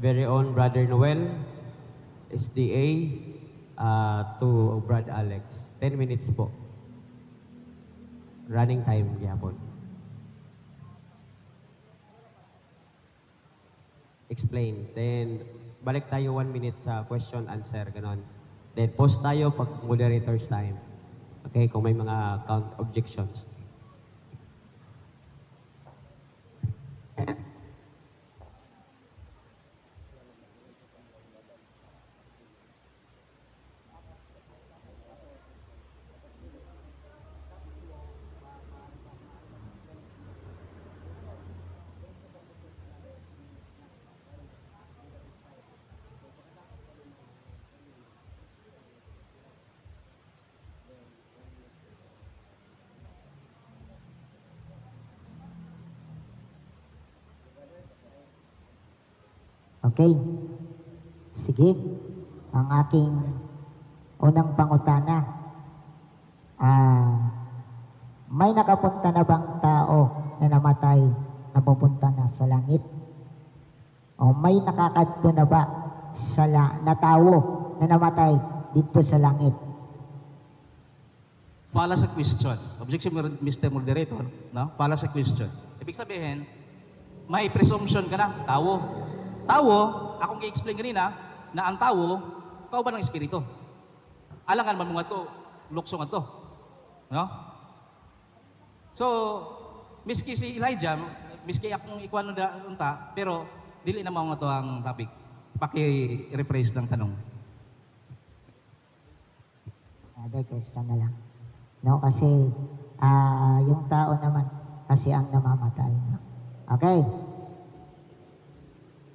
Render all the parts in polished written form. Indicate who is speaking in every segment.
Speaker 1: very own Brother Noel, SDA, to Brad Alex. 10 minutes po. Running time gyapon. Explain. Then, balik tayo 1 minute sa question, answer, ganon. Then, pause tayo pag moderator's time. Okay, kung may mga count objections.
Speaker 2: Okay. Sige. Ang aking unang pangutana. May nakapunta na bang tao na namatay na pupunta na sa langit? O may nakakadto na ba na tao na namatay dito sa langit?
Speaker 3: Fala sa question. Objection, Mr. Moderator, no? Fala sa question. Ibig sabihin, may presumption ka na, tao. Tao, akong i-explain kanina, na ang tao, kauban ng espiritu. Alangan man mga to, luksong to. No? So, miski si Elijah, miski akong ikuan na unta, pero dili na mga to ang topic. Paki-rephrase ng tanong.
Speaker 2: Other question na lang. No, kasi yung tao naman kasi ang namamatay. No? Okay.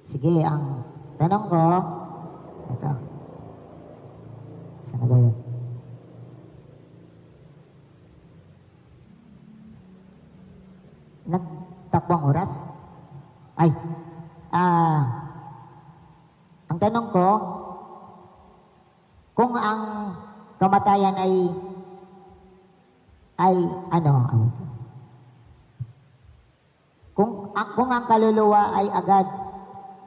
Speaker 2: Sige, ang tanong ko, ito. Saan na ba yun? Nagtakbong oras? Ay, ang tanong ko, kung ang kamatayan ay ano, kung ang kaluluwa ay agad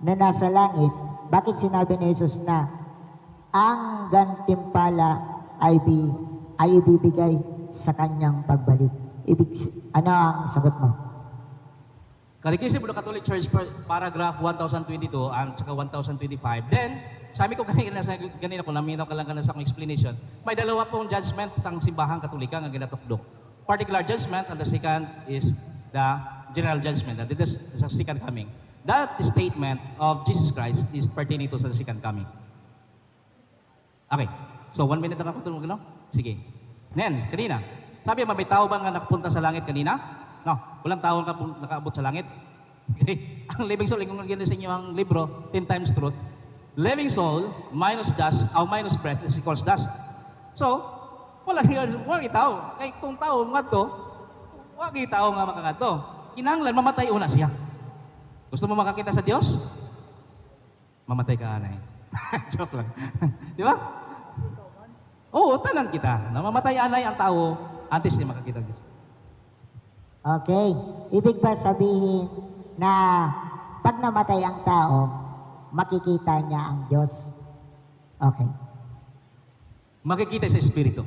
Speaker 2: na nasa langit, bakit sinabi ni Jesus na ang gantimpala ay ibibigay sa kanyang pagbalik? Ano ang sagot mo?
Speaker 3: Katekismo ng Catholic Church, paragraph 1022 and saka 1025. Then, sabi ko kanina kung naminaw ka lang sa akong explanation, may dalawa pong judgment sa simbahang Katolika nga ginatukdok. Particular judgment and the second is the general judgment. That is the second coming. That statement of Jesus Christ is pertaining to sa second coming. Okay. So, 1 minute na ako tulog, no? Sige. Then, kanina, sabi mo, may tao ba nga nakapunta sa langit kanina? No, walang tao nakaabot sa langit. Okay? Ang living soul, kung nagiging sa inyo ang libro, 10 times truth, living soul minus dust, or minus breath is equals dust. So, wala tao. Kaya kung tao nga to, wala tao nga makakanto. Kinanglan, mamatay una siya. Gusto mo makakita sa Diyos? Mamatay ka, anay. Joke lang. Di ba? Oo, tanan kita. Mamatay anay ang tao, antes niya makakita ng Diyos.
Speaker 2: Okay. Ibig ba sabihin na pag namatay ang tao, makikita niya ang Diyos? Okay.
Speaker 3: Makikita sa Espiritu.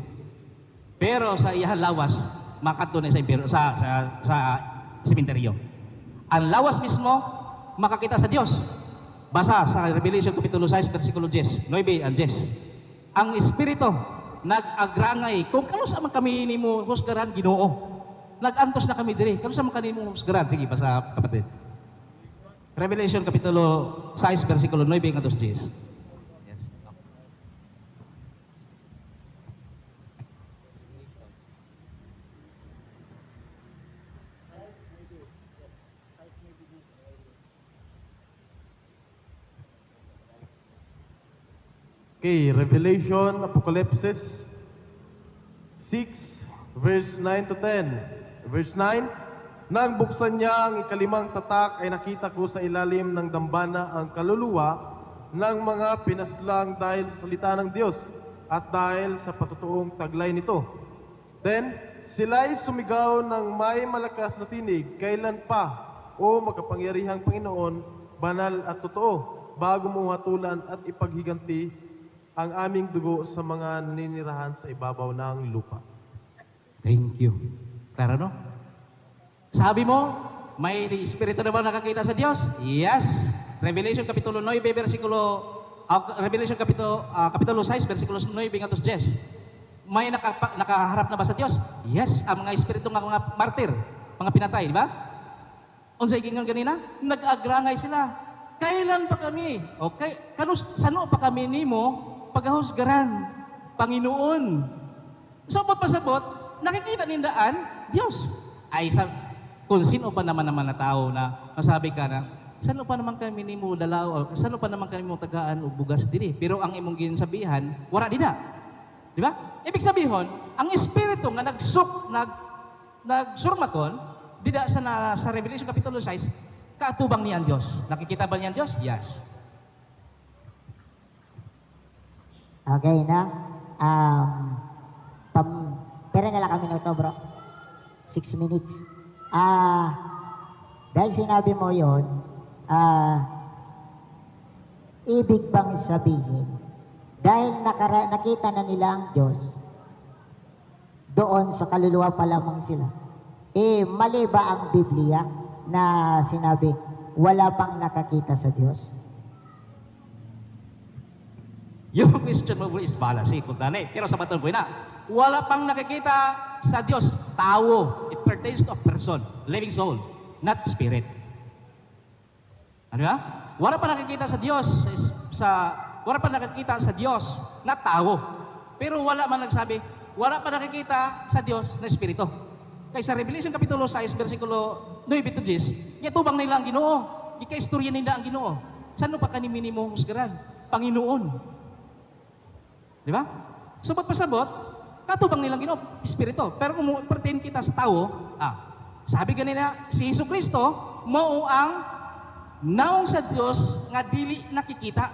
Speaker 3: Pero sa iyang lawas, makadto na sa sementeryo. Ang lawas mismo, makakita sa Diyos. Basa sa Revelation Kapitulo 6, versikulo 10, 9 and 10. Ang Espiritu, nag-agrangay, kung kanusa man kami ni mo husgaran, Ginoo. Nag-antos na kami diri. Kanusa man kami mo husgaran? Sige, basa kapatid. Revelation Kapitulo 6, versikulo 9 and 10. Yes.
Speaker 4: Okay, Revelation, Apocalypse 6, verse 9 to 10. Verse 9, nang buksan niya ang ikalimang tatak ay nakita ko sa ilalim ng dambana ang kaluluwa ng mga pinaslang dahil sa salita ng Diyos at dahil sa patutuong taglay nito. Then, sila'y sumigaw ng may malakas na tinig, kailan pa, o makapangyarihang Panginoon, banal at totoo, bago mo hatulan at ipaghiganti ang aming dugo sa mga naninirahan sa ibabaw ng lupa.
Speaker 3: Thank you. Klaro, no? Sabi mo, may espiritu na ba nakakita sa Diyos? Yes. Revelation Kapitulo 9, Revelation Kapitulo 6, versikulo 9 hanggang 10. May nakaharap na ba sa Diyos? Yes. Ang mga espiritu ng mga martir, mga pinatay, di ba? Unsay gingon kanina? Nag-agrangay sila. Kailan pa kami? Okay, sano pa kami nimo paghahusgaran? Panginoon. Sabot pasabot, nakikita nindaan Diyos. Ay kung sino pa naman na tao na masabi ka na, sano pa naman kami nimo dalaw, o sano pa naman kami mo tagaan o bugas diri. Pero ang imong ginsabihan, wala dida. Di ba? Ibig sabihin, ang espiritu nga nagsurmaton, dida sa Revelation Kapitulo 6, kaatubang niya ang Diyos. Nakikita ba niya ang Diyos? Yes.
Speaker 2: Okay na. Pera na lang kami minuto, bro. 6 minutes. Dahil sinabi mo yon, ibig bang sabihin, dahil nakita na nila ang Diyos, doon sa kaluluwa pa lamang sila. Mali ba ang Biblia na sinabi, wala pang nakakita sa Diyos?
Speaker 3: Yung question mo is fallacy, kung tani. Pero sa baton po na, wala pang nakikita sa Diyos, tao. It pertains to a person, living soul, not spirit. Ano ba? Wala pa nakikita sa Diyos, wala pa nakikita sa Diyos na tao. Pero wala man nagsabi, wala pa nakikita sa Diyos na espiritu. Kaya sa Revelation Kapitulo 6, versikulo 9 to 10, tubang nila ang Ginoo. Ika-istorya nila ang Ginoo. Saan pa kanimi mo husgaran? Panginoon. Di ba? Subot pasabot, katubang nilang Ginoo, espiritu. Pero kung pertain kita sa tao, sabi ganina, si Jesucristo, mao ang naong sa Diyos nga dili nakikita.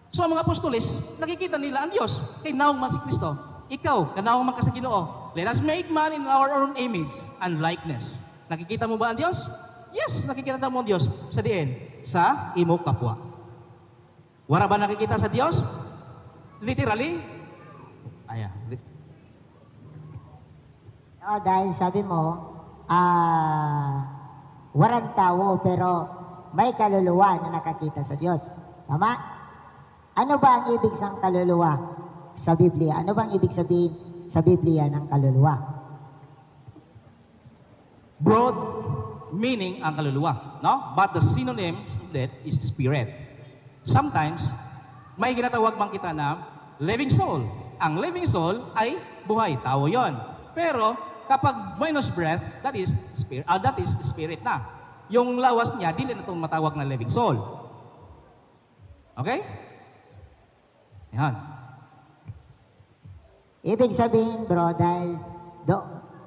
Speaker 3: So ang mga apostoles, nakikita nila ang Diyos. Kay naong man si Kristo. Ikaw, kanaong man ka sa Ginoo. Let us make man in our own image and likeness. Nakikita mo ba ang Diyos? Yes, nakikita mo ang Diyos. Sa diin? Sa imo kapwa. Wala ba nakikita sa Diyos? Literally?
Speaker 2: Dahil sabi mo, walang tao pero may kaluluwa na nakakita sa Diyos. Tama? Ano ba ang ibig sa kaluluwa sa Biblia? Ano bang ibig sabihin sa Biblia ng kaluluwa?
Speaker 3: Broad meaning ang kaluluwa, no? But the synonym of that is spirit. Sometimes, may ginatawag bang kita na living soul. Ang living soul ay buhay, tao yon. Pero kapag minus breath, that is spirit na. Yung lawas niya, dili na itong matawag na living soul. Okay? Yan.
Speaker 2: Ibig sabihin, bro, dahil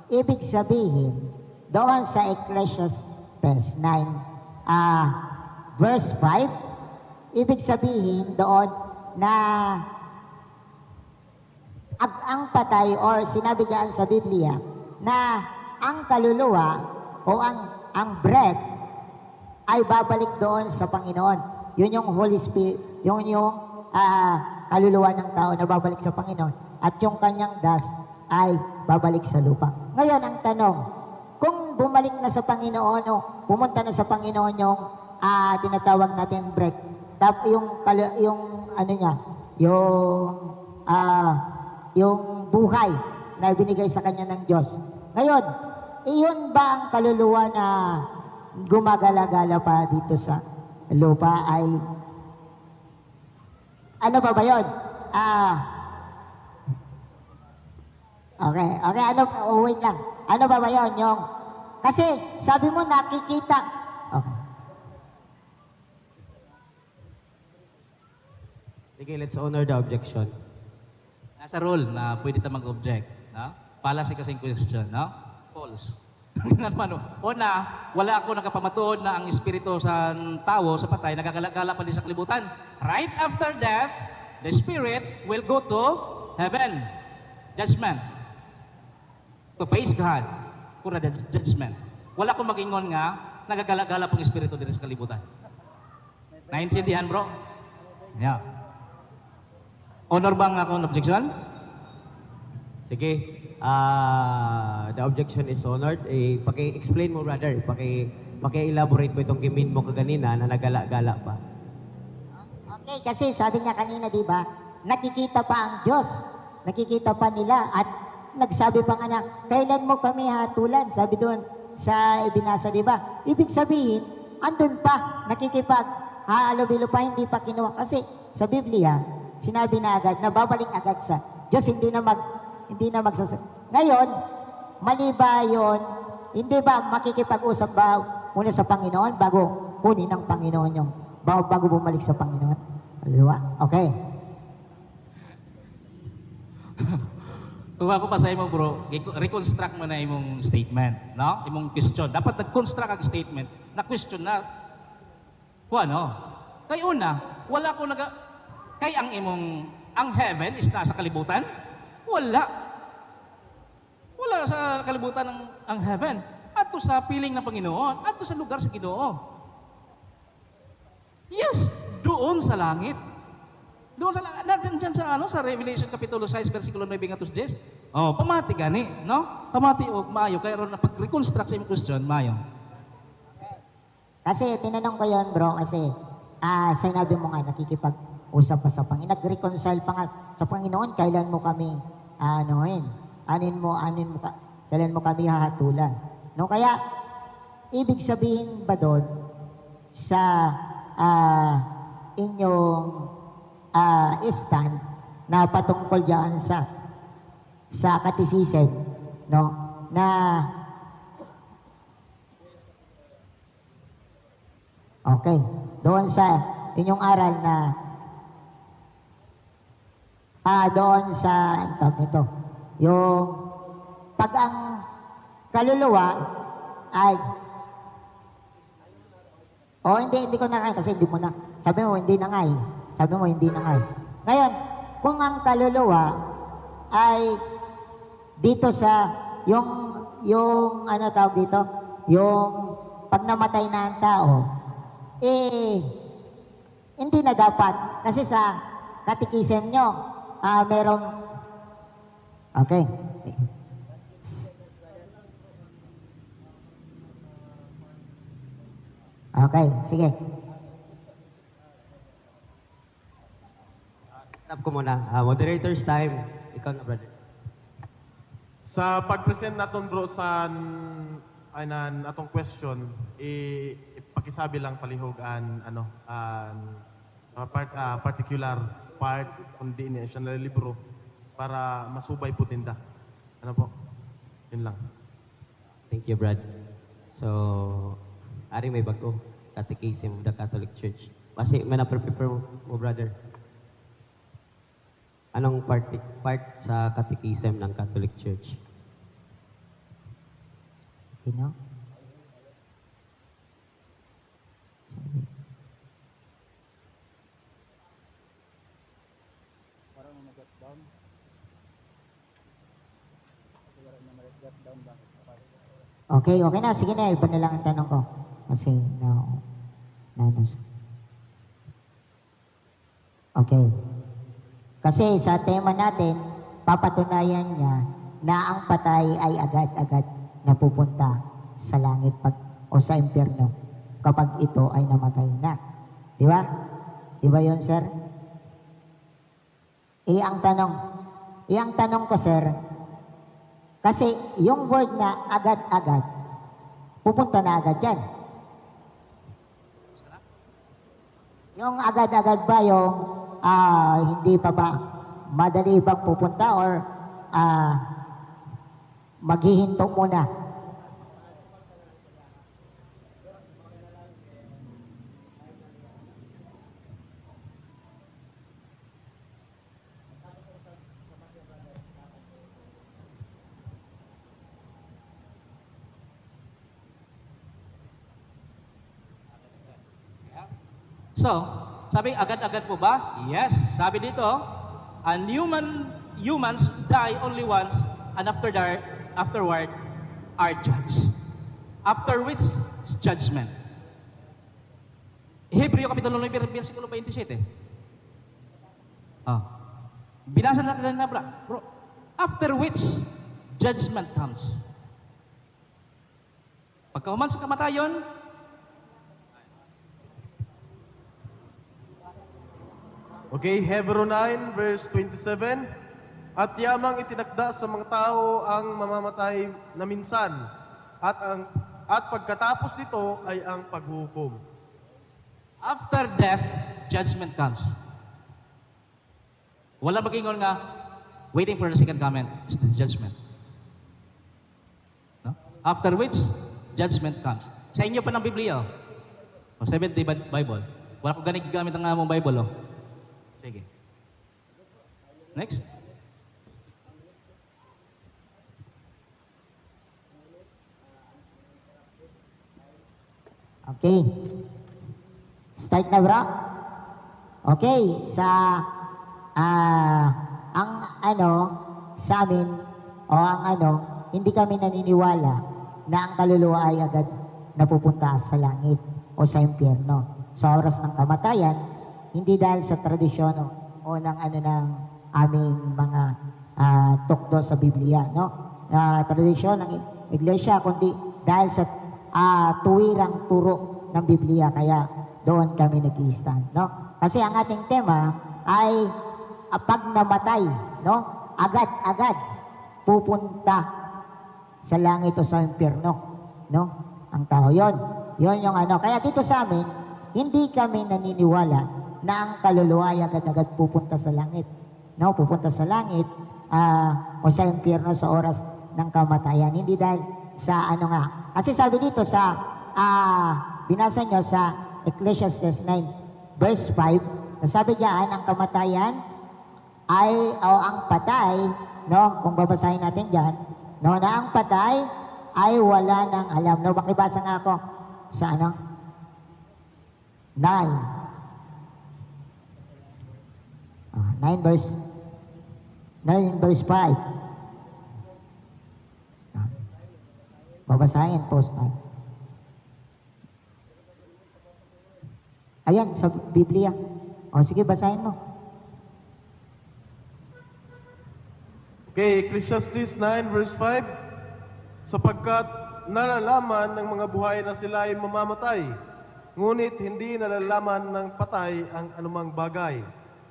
Speaker 2: ibig sabihin, doon sa Ecclesiastes 9, verse 5, ibig sabihin doon na ang patay or sinabi diyan sa Biblia na ang kaluluwa o ang breath ay babalik doon sa Panginoon. Yun yung Holy Spirit, yung kaluluwa ng tao na babalik sa Panginoon at yung kanyang dust ay babalik sa lupa. Ngayon ang tanong, kung bumalik na sa Panginoon o pumunta na sa Panginoon yung tinatawag natin breath, yung ano niya, yung buhay na binigay sa kanya ng Diyos. Ngayon, iyon ba ang kaluluwa na gumagala-gala pa dito sa lupa ay ano ba yun? Okay, wait lang. Ano ba yun? Kasi sabi mo nakikita. Okay.
Speaker 1: Sige, let's honor the objection.
Speaker 3: Nasa rule na pwede tayo mag-object. No? Fallacy kasing question. No? False. Una, wala ako nakapamatuod na ang espiritu sa tao, sa patay, nagagala-gala pa din sa kalibutan. Right after death, the spirit will go to heaven. Judgment. To face God. For the judgment. Wala akong mag-ingon nga, nagagala-gala pong espiritu din sa kalibutan. Naintindihan, bro? Yeah. Honor bang akong objection?
Speaker 1: Sige. The objection is honored. Paki-explain mo, brother. Paki-elaborate mo itong gimin mo kaganina na nagala-gala pa.
Speaker 2: Okay, kasi sabi niya kanina, di ba, nakikita pa ang Diyos. Nakikita pa nila at nagsabi pa nga niya, kailan mo kami hatulan? Sabi doon sa ibinasa, di ba? Ibig sabihin, andun pa, nakikipag haalubilo pa, hindi pa kinuha. Kasi sa Biblia, sinabi na agad, na babalik agad sa Diyos, hindi na Ngayon, mali ba yun? Hindi ba makikipag-usap ba muna sa Panginoon bago kunin ng Panginoon yung bago bumalik sa Panginoon? Aliwa? Okay.
Speaker 3: Kung ako pa sa imo, bro, reconstruct mo na imong statement, no? Imong question. Dapat nag-construct ang statement na question na kung ano? Kay una, wala ko kay ang heaven is nasa kalibutan? Wala. Wala sa kalibutan ang heaven. Ato sa piling ng Panginoon, ato sa lugar sa Ginoo. Yes, doon sa langit. Doon sa nandiyan sa Revelation Kapitulo 6 versikulo 9 hanggang 10. Oh, pamati gani, no? Pamati og maayo kay ron na pag-reconstruct sa imong question, maayo.
Speaker 2: Kasi tinanong ko yon, bro, kasi sinabi mo nga nakikipag-usap pa sa Panginoon. Nag-reconcile pa nga sa Panginoon, kailan mo kami kailan mo kami hahatulan. No, kaya ibig sabihin ba doon sa inyong stand na patungkol diyan sa katisism, no, na okay, doon sa inyong aral na doon sa ito, yung pag ang kaluluwa ay hindi ko na kasi hindi mo na sabi mo hindi na nga ngayon kung ang kaluluwa ay dito sa yung ano tawag dito, yung pag namatay na ang tao, hindi na dapat kasi sa katikism nyo merong okay. Okay, sige.
Speaker 1: Stop ko muna. Moderator's time. Ikaw na, brother.
Speaker 4: Sa pag-present naton bro sa atong question, pakisabi lang palihog particular part kundi ni siya na libro para masubay po tinda. Ano po? Yun lang.
Speaker 1: Thank you, Brad. So, ari may bago. Catechism of the Catholic Church. Kasi may na-prepare mo, brother. Anong part sa Catechism ng Catholic Church?
Speaker 2: Sino? Okay na. Sige na, iba na lang ang tanong ko. Kasi, no. Okay. Kasi sa tema natin, papatunayan niya na ang patay ay agad-agad napupunta sa langit o sa impyerno kapag ito ay namatay na. Di ba? Di ba yun, sir? Ang tanong ko, sir, kasi yung word na agad-agad, pupunta na agad yan. Yung agad-agad ba yung hindi pa ba madali bang pupunta or maghihinto muna?
Speaker 3: So, sabi agad-agad po ba? Yes. Sabi dito, and humans die only once and afterward are judged. After which is judgment. Hebreo Kapitulo 9, versikulo 27. Ah. Binasa natin na bro. After which, judgment comes. Pagkahuman sa kamatayon,
Speaker 4: Okay, Hebreo 9 verse 27. At yamang itinakda sa mga tao ang mamamatay na minsan at pagkatapos nito ay ang paghukom.
Speaker 3: after death, judgment comes. Wala magingon nga, waiting for the second coming is the judgment. No? After which, judgment comes. Sa inyo pa ng Biblia, Seventh-day Bible. Wala ko ganit gamit ang among Bible, oh. Sige. Next.
Speaker 2: Okay. Start na, bro? Okay, ang sa amin, o ang hindi kami naniniwala na ang kaluluwa ay agad napupunta sa langit o sa impyerno. Sa oras ng kamatayan, hindi dahil sa tradisyon o ng ng aming mga tukdo sa Biblia, no? Tradisyon ng iglesia, kundi dahil sa tuwirang turo ng Biblia, kaya doon kami nag-i-stand, no? Kasi ang ating tema ay pag namatay, no? Agad-agad pupunta sa langit o sa impyerno, no? Ang tao yon. Yon yung Kaya dito sa amin, hindi kami naniniwala na ang kaluluwa ay agad-agad pupunta sa langit, no? Pupunta sa langit o sa impyerno sa oras ng kamatayan. Hindi dahil sa Kasi sabi dito sa binasa nyo sa Ecclesiastes 9 verse 5, nasabi diyan ang kamatayan ay ang patay, no? Kung babasahin natin diyan, no, na ang patay ay wala nang alam. No, makibasa nga ako sa 9. 9 verse 5. Babasahin post time. Ayan, sa Biblia. O sige, basahin mo.
Speaker 4: Okay, Ecclesiastes 9 verse 5. Sapagkat nalalaman ng mga buhay na sila ay mamamatay, ngunit hindi nalalaman ng patay ang anumang bagay,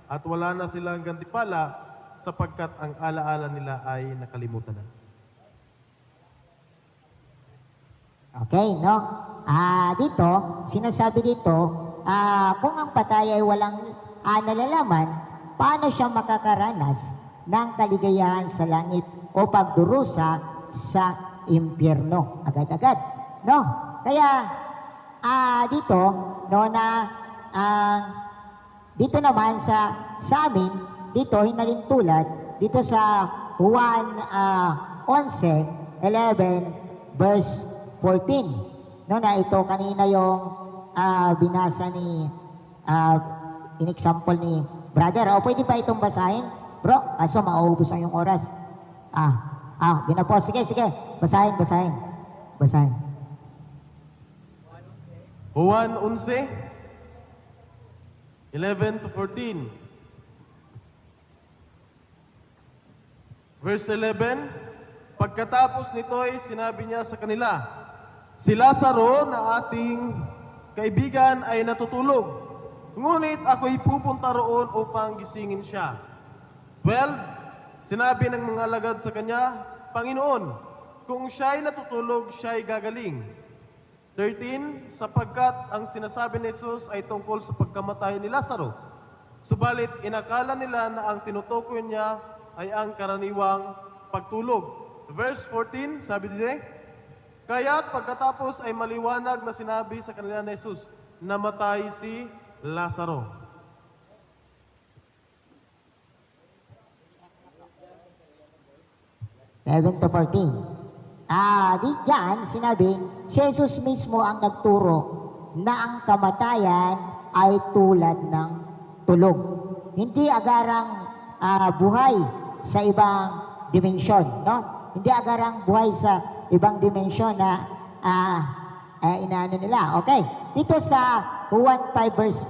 Speaker 4: at wala na silang gantipala sapagkat ang alaala nila ay nakalimutan na.
Speaker 2: Okay, no? Dito, sinasabi dito, kung ang patay ay walang nalalaman, paano siya makakaranas ng kaligayahan sa langit o pagdurusa sa impyerno agad-agad, no? Kaya dito, no, dito naman sa amin, dito hinalintulad dito sa Juan 11 verse 14, no, na ito kanina yung binasa ni in-example ni brother. O pwede ba itong basahin, bro? Kaso mauubos ang yung oras. Ginapos. Sige, basahin.
Speaker 4: Juan 11, 11 to 14. Verse 11, pagkatapos nito'y sinabi niya sa kanila, si Lazaro na ating kaibigan ay natutulog, ngunit ako'y pupunta roon upang gisingin siya. 12, sinabi ng mga alagad sa kanya, Panginoon, kung siya'y natutulog, siya'y gagaling. 13, sapagkat ang sinasabi ni Jesus ay tungkol sa pagkamatay ni Lazaro. Subalit, inakala nila na ang tinutukoy niya ay ang karaniwang pagtulog. Verse 14, sabi din, kaya't pagkatapos ay maliwanag na sinabi sa kanila ni Jesus, namatay si Lazaro.
Speaker 2: To 14. Di dyan, sinabi, si Jesus mismo ang nagturo na ang kamatayan ay tulad ng tulog. Hindi agarang buhay sa ibang dimensyon, no? Hindi agarang buhay sa ibang dimensyon na inaano nila. Okay, dito sa Juan 5 verse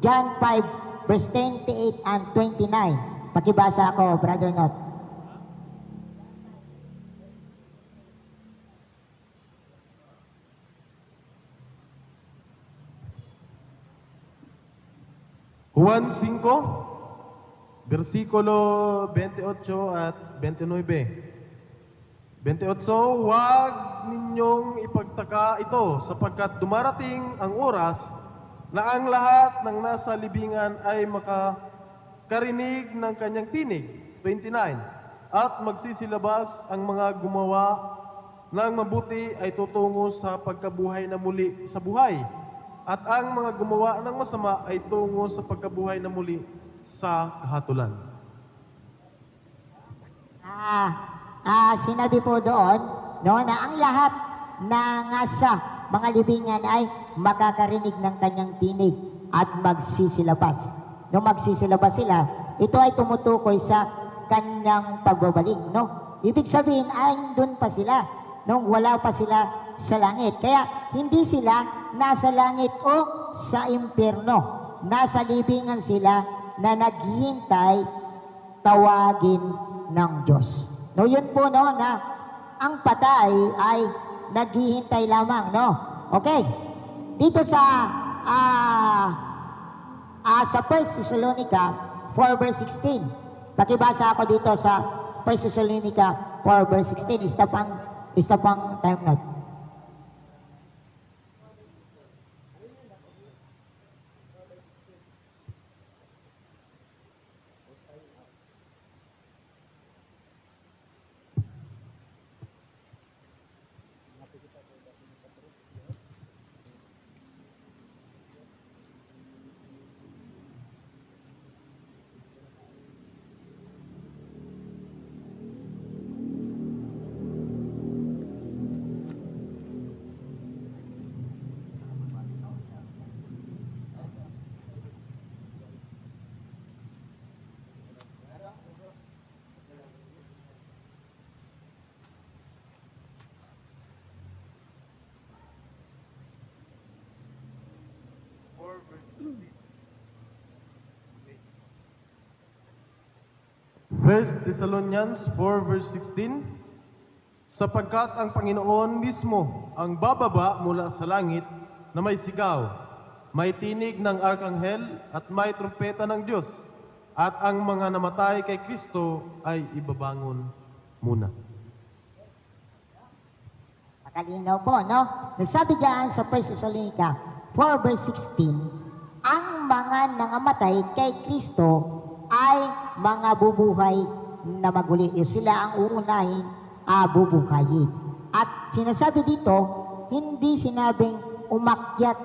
Speaker 2: John 5 verse 28 and 29. Pakibasa ako, Brother Not.
Speaker 4: Juan 5, versikulo 28 at 29. 28, huwag ninyong ipagtaka ito sapagkat dumarating ang oras na ang lahat ng nasa libingan ay makakarinig ng kanyang tinig. 29, at magsisilabas ang mga gumawa ng mabuti ay tutungo sa pagkabuhay na muli sa buhay, at ang mga gumawa ng masama ay tungo sa pagkabuhay na muli sa kahatulan.
Speaker 2: Sinabi po doon, no, na ang lahat na nasa mga libingan ay makakarinig ng kanyang tinig at magsisilabas. Nung magsisilabas sila, ito ay tumutukoy sa kanyang pagbabalik, no? Ibig sabihin ay doon pa sila, nung wala pa sila sa langit. Kaya hindi sila nasa langit o sa impyerno. Nasa libingan sila na naghihintay tawagin ng Diyos. No, yun po, no, na ang patay ay naghihintay lamang, no? Okay. Dito sa 1 Thessalonica 4 verse 16. Pakibasa ako dito sa 1 Thessalonica 4 verse 16. Isa pang time note.
Speaker 4: First Thessalonians 4 verse 16, sapagkat ang Panginoon mismo ang bababa mula sa langit na may sigaw, may tinig ng arkanghel at may trumpeta ng Diyos, at ang mga namatay kay Kristo ay ibabangon muna.
Speaker 2: Makalinaw po, no? Nasabi diyan sa 1 Thessalonica 4 verse 16, ang mga nangamatay kay Kristo ay mga bubuhay na maguli. Sila ang uunahin bubuhayin. At sinasabi dito, hindi sinabing umakyat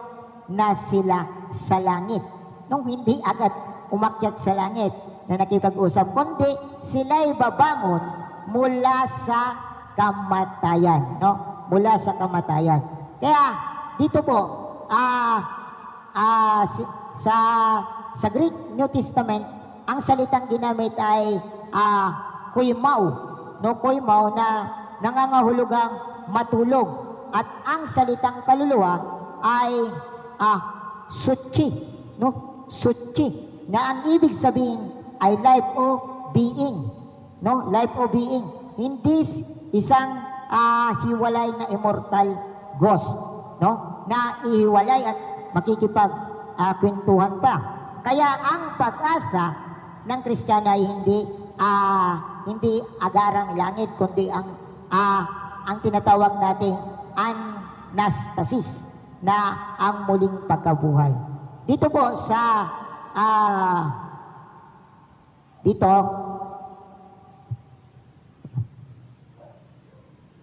Speaker 2: na sila sa langit. Nung hindi agad umakyat sa langit na nakipag-usap, kundi sila'y babangon mula sa kamatayan. No? Mula sa kamatayan. Kaya dito po, sa Greek New Testament, ang salitang ginamit ay koimao, no, koimao na nangangahulugang matulog, at ang salitang kaluluwa ay suchi, no, suchi, na ang ibig sabihin ay life o being, no, life o being, hindi isang hiwalay na immortal ghost, no, na ihiwalay at makikipag kwentuhan pa. Kaya ang pag-asa ng Kristiyano ay hindi agarang langit, kundi ang tinatawag nating anastasis, na ang muling pagkabuhay. Dito po sa dito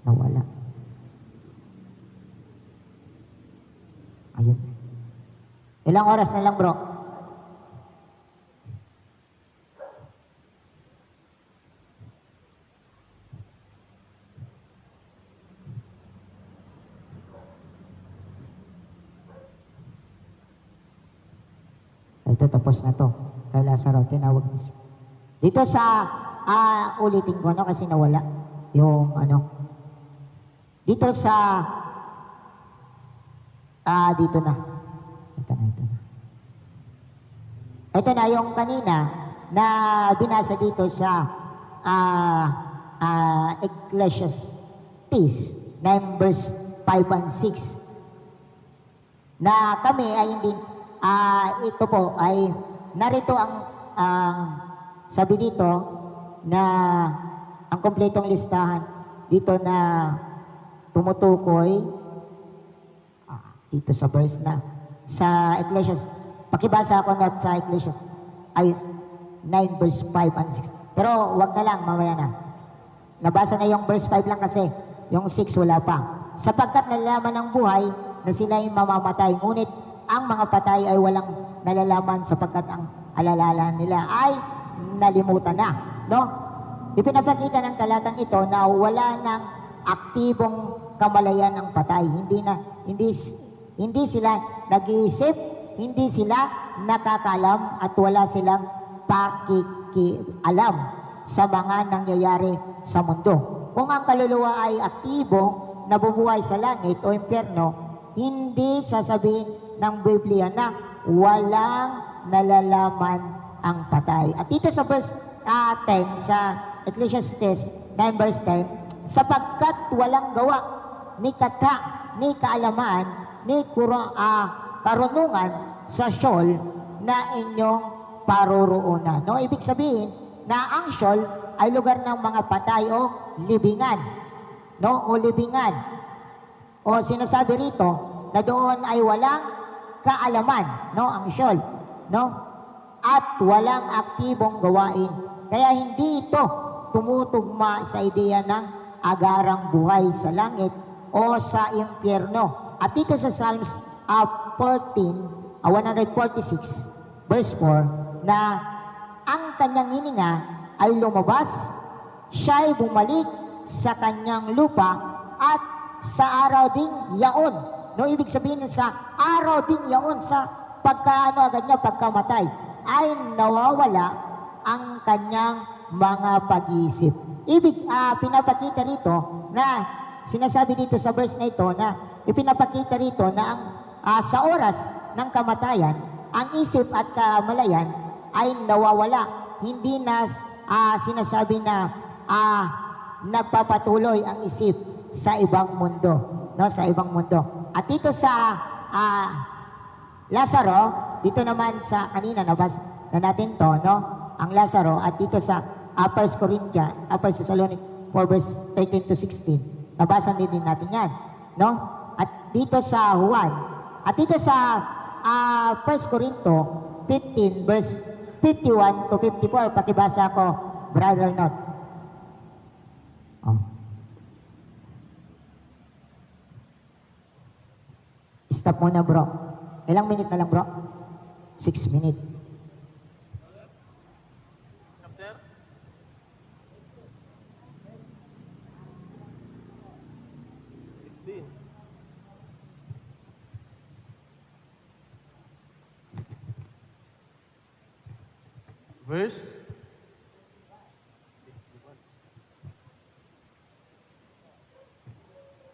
Speaker 2: nawala. Ayun. Ilang oras na lang, bro? Ito, tapos na to. Kay Lazaro, tinawag niya. Dito sa, ulitin ko, no, kasi nawala yung, ano. Dito sa Dito na. Ito na, ito na. Ito na yung kanina na binasa dito sa Ecclesiastes 9 verse 5 and 6 na kami ay hindi, ito po ay narito ang sabi dito na ang kompletong listahan dito na tumutukoy dito sa verse na sa Ecclesiastes. Pakibasa ako not sa Ecclesiastes ay 9 verse 5 and 6. Pero wag na lang, mamaya na. Nabasa na yung verse 5 lang kasi yung 6 wala pa. Sapagkat nalalaman ng buhay na sila ay mamamatay, ngunit ang mga patay ay walang nalalaman sapagkat ang alalalan nila ay nalimutan na. No? Ipinapakita ng talatang ito na wala ng aktibong kamalayan ang patay. Hindi sila nag-iisip, hindi sila nakakalam at wala silang pakikialam sa mga nangyayari sa mundo. Kung ang kaluluwa ay aktibong nabubuhay sa langit o impyerno, hindi sasabihin ng Biblia na walang nalalaman ang patay. At dito sa verse 10 sa Ecclesiastes 9 verse 10, sapagkat walang gawa ni kata, ni kaalaman, ni karunungan sa Sheol na inyong paruroonan. No, ibig sabihin na ang Sheol ay lugar ng mga patay o libingan. No, o libingan. O sinasabi rito na doon ay walang kaalaman, no, ang Sheol, no? At walang aktibong gawain. Kaya hindi ito tumutugma sa ideya ng agarang buhay sa langit o sa impyerno. At dito sa Psalms 146 verse 4 na ang kanyang hininga ay lumabas, siya'y bumalik sa kanyang lupa at sa araw ding yaon. No, ibig sabihin sa araw ding yaon sa agad niya pagkamatay ay nawawala ang kanyang mga pag-iisip. Pinapakita rito na sinasabi dito sa verse na ito na ipinapakita rito na sa oras ng kamatayan, ang isip at kamalayan ay nawawala. Hindi na sinasabi na nagpapatuloy ang isip sa ibang mundo, no, sa ibang mundo. At dito sa Lazaro, dito naman sa kanina nabasa na natin to, no, ang Lazaro, at dito sa 1 Corinthians, 1 Thessalonians 4 verse 13 to 16, nabasa din natin yan, no? At dito sa Juan, at dito sa 1 Corinto 15 verse 51 to 54, pakibasa ko, Brother Not. Oh. Stop muna, bro. Ilang minute na lang, bro? 6 minutes.
Speaker 4: Verse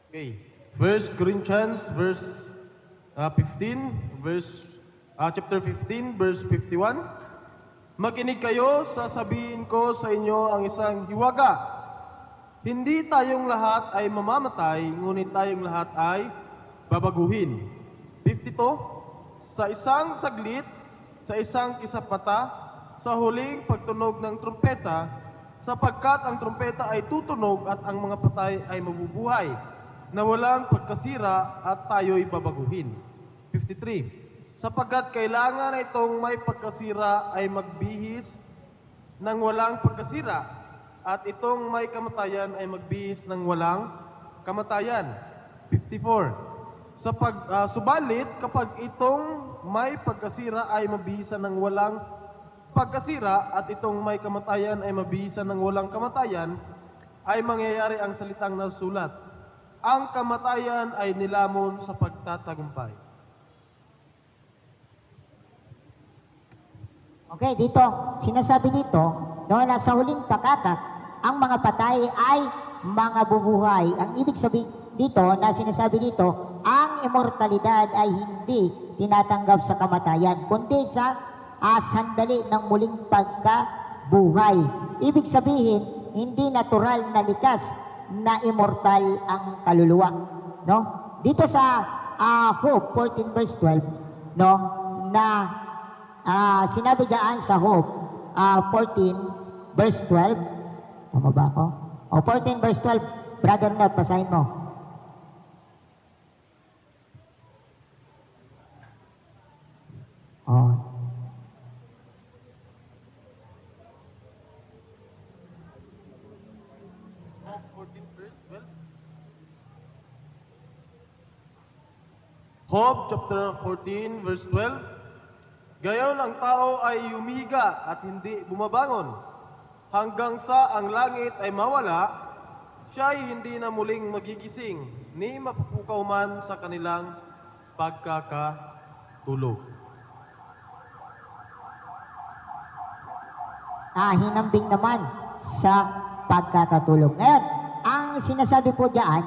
Speaker 4: okay. 1 Corinthians chapter 15 verse 51. Makinig kayo, sasabihin ko sa inyo ang isang hiwaga. Hindi tayong lahat ay mamamatay, ngunit tayong lahat ay babaguhin. 52. Sa isang saglit, sa isang kisapata, sa huling pagtunog ng trumpeta, sapagkat ang trumpeta ay tutunog at ang mga patay ay mabubuhay, na walang pagkasira at tayo'y babaguhin. 53. Sapagkat kailangan na itong may pagkasira ay magbihis ng walang pagkasira, at itong may kamatayan ay magbihis ng walang kamatayan. 54. Subalit kapag itong may pagkasira ay mabihisan ng walang pagkasira at itong may kamatayan ay mabihisan ng walang kamatayan, ay mangyayari ang salitang nasulat. Ang kamatayan ay nilamon sa pagtatagumpay.
Speaker 2: Okay, dito, sinasabi dito, no, na sa huling pakatat, ang mga patay ay mga bubuhay. Ang ibig sabihin dito, na sinasabi dito, ang immortalidad ay hindi tinatanggap sa kamatayan, kundi sa sandali ng muling pagkabuhay. Ibig sabihin, hindi natural na likas na immortal ang kaluluwa. No? Dito sa Hope 14 verse 12, no, na sinabi diyan sa Hope 14 verse 12, tama ba ako? 14 verse 12, Brother Not, basahin mo. Oh.
Speaker 4: Job chapter 14 verse 12. Gayon ang tao ay humiga at hindi bumabangon. Hanggang sa ang langit ay mawala, siya ay hindi na muling magigising, ni mapupukaw man sa kanilang pagkakatulog.
Speaker 2: Hinambing naman sa pagkakatulog. Ngayon, ang sinasabi po diyan,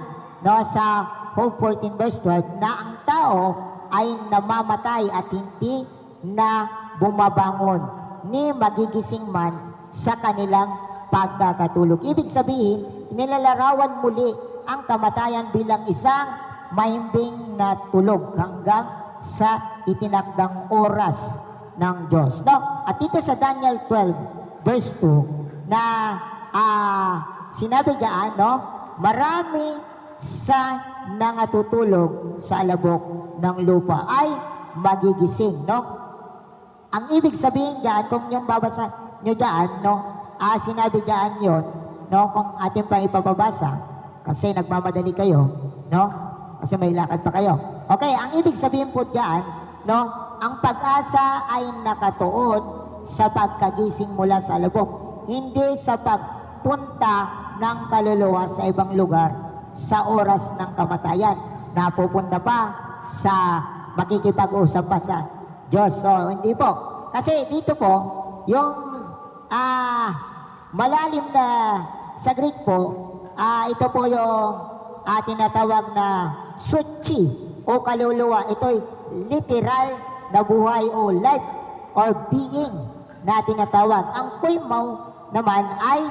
Speaker 2: no, sa Hope 14 verse 12, na ang tao ay namamatay at hindi na bumabangon, ni magigising man sa kanilang pagkakatulog. Ibig sabihin, nilalarawan muli ang kamatayan bilang isang mahimbing na tulog hanggang sa itinakdang oras ng Diyos. No? At dito sa Daniel 12 verse 2 na sinabi diyan, no, marami sa nangatutulog sa alabok ng lupa ay magigising, no? Ang ibig sabihin diyan, kung yung babasa nyo diyan, no, sinabi diyan yon, no, kung atin pa ipababasa, kasi nagmamadali kayo, no, kasi may lakad pa kayo. Okay, ang ibig sabihin po diyan, no, ang pag-asa ay nakatuon sa pagkagising mula sa alabok, hindi sa pagpunta ng kaluluwa sa ibang lugar sa oras ng kamatayan, na pupunta pa sa makikipag-usap pa sa Diyos. So, hindi po. Kasi dito po, yung malalim na sa Greek po, ito po yung tinatawag na suchi o kaluluwa. Ito'y literal na buhay o life or being na tinatawag. Ang kuimaw naman ay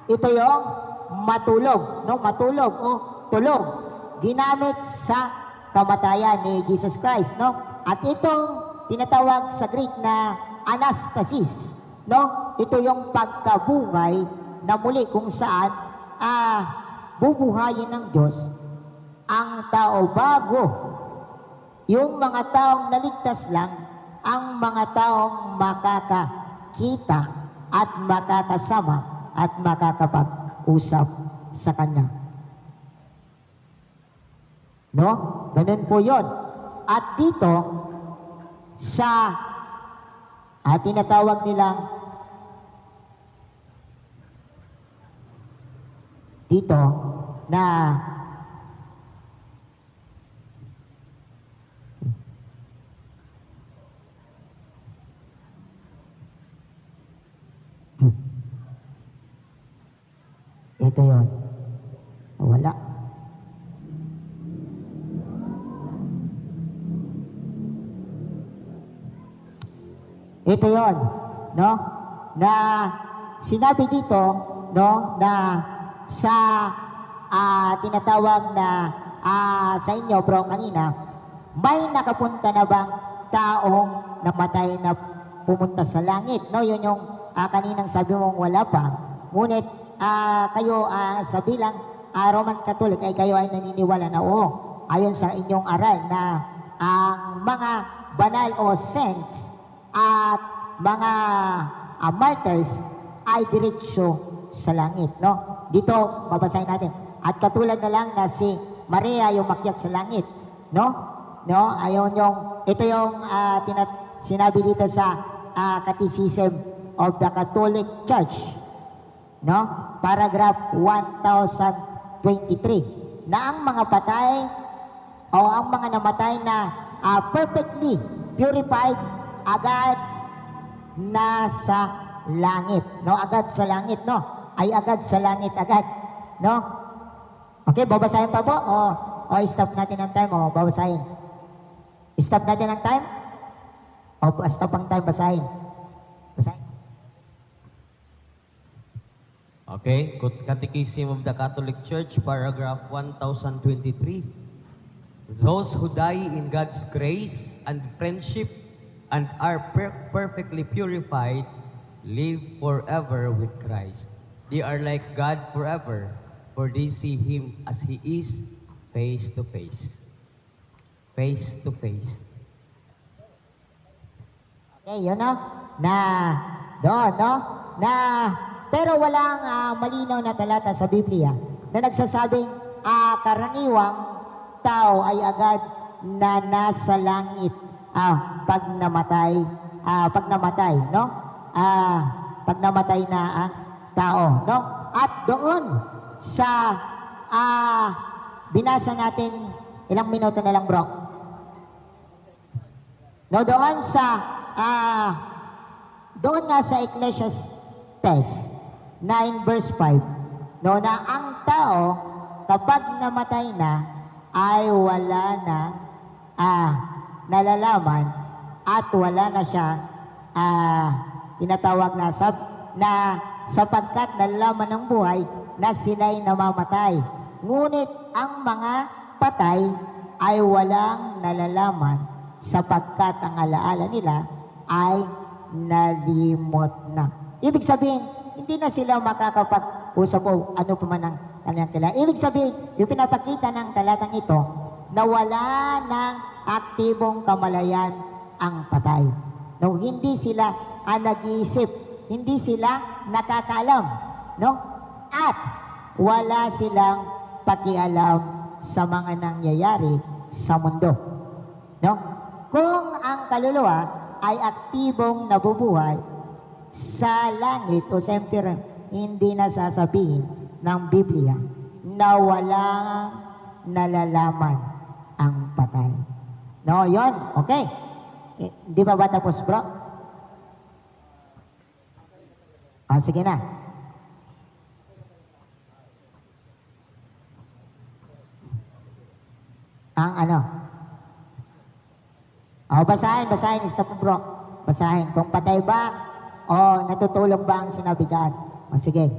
Speaker 2: ito yung matulog, no? Matulog o tulog, ginamit sa kamatayan ni Jesus Christ, no? At itong tinatawag sa Greek na anastasis, no? Ito yung pagkabuhay na muli kung saan bubuhayin ng Diyos ang tao bago yung mga taong naligtas lang, ang mga taong makakakita at makakasama at makakapag-usap sa Kanya. No? Ganun po yun. At dito, sa tinatawag nilang dito na ito yun. Wala. Ito yun, no? Na sinabi dito, no, na sa tinatawag na sa inyo, bro, kanina, may nakapunta na bang taong namatay na pumunta sa langit? No, yun yung kaninang sabi mong wala pa. Ngunit kayo sa bilang Roman Catholic ay kayo ay naniniwala na oo, ayon sa inyong aral na ang mga banal o saints at mga martyrs ay diretsyo sa langit, no? Dito babasahin natin. At katulad na lang na si Maria yung makyat sa langit, no? No, ayon yung ito yung sinabi dito sa Catechism of the Catholic Church, no? Paragraph 1023, na ang mga patay o ang mga namatay na perfectly purified agad nasa langit, no? Agad sa langit, no? Ay agad sa langit agad, no? Okay, babasahin pa po. O stop natin ang time o babasahin. Stop natin ang time? O stop ang time, basahin. Basahin.
Speaker 1: Okay, Catechism of the Catholic Church, paragraph 1023. Those who die in God's grace and friendship and are perfectly purified live forever with Christ. They are like God forever, for they see Him as He is, face to face. Face to face.
Speaker 2: Okay, yun no? Na, doon, no? Na, pero walang malinaw na talata sa Biblia na nagsasabing karaniwang tao ay agad na nasa langit pag namatay, no? Pag namatay na ang tao, no? At doon sa binasa natin, ilang minuto na lang, bro? No, doon sa doon nga sa Ecclesiastes 9 verse 5, no, na ang tao kapag namatay na ay wala na nalalaman at wala na siya tinatawag na sapagkat nalalaman ng buhay na sila'y namamatay. Ngunit ang mga patay ay walang nalalaman sapagkat ang alaala nila ay nalimot na. Ibig sabihin, hindi na sila makakapag-usap o ano pa man ang kanilang tala. Ibig sabihin, yung pinapakita ng talatang ito, na wala ng aktibong kamalayan ang patay. No, hindi sila nag-iisip, hindi sila nakakaalam, no? At wala silang pakialam sa mga nangyayari sa mundo. No? Kung ang kaluluwa ay aktibong nabubuhay sa langit o sa impyerno, hindi na sasabihin ng Biblia na walang nalalaman ang patay. No, yon. Okay. Di ba ba tapos, bro? Sige na. Ang ano? Basahin. Stop, bro. Basahin. Kung patay ba o natutulog ba ang sinabi dyan? Sige.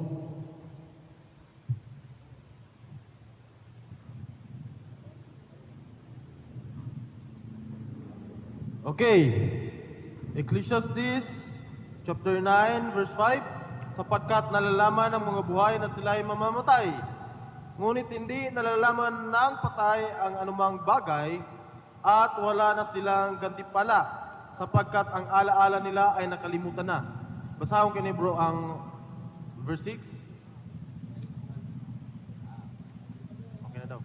Speaker 4: Okay. Ecclesiastes chapter 9 verse 5, sapagkat nalalaman ng mga buhay na sila ay mamamatay, ngunit hindi nalalaman ng patay ang anumang bagay at wala na silang gantimpala sapagkat ang alaala nila ay nakalimutan na. Basahon ko ni bro ang verse 6. Okay na daw.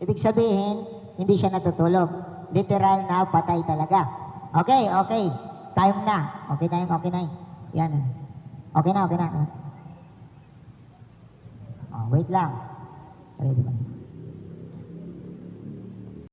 Speaker 2: Ibig sabihin, hindi siya natutulog. Literal na patay talaga. Okay. Time na. Okay na. Yan. Okay na. Wait lang. Ready ba?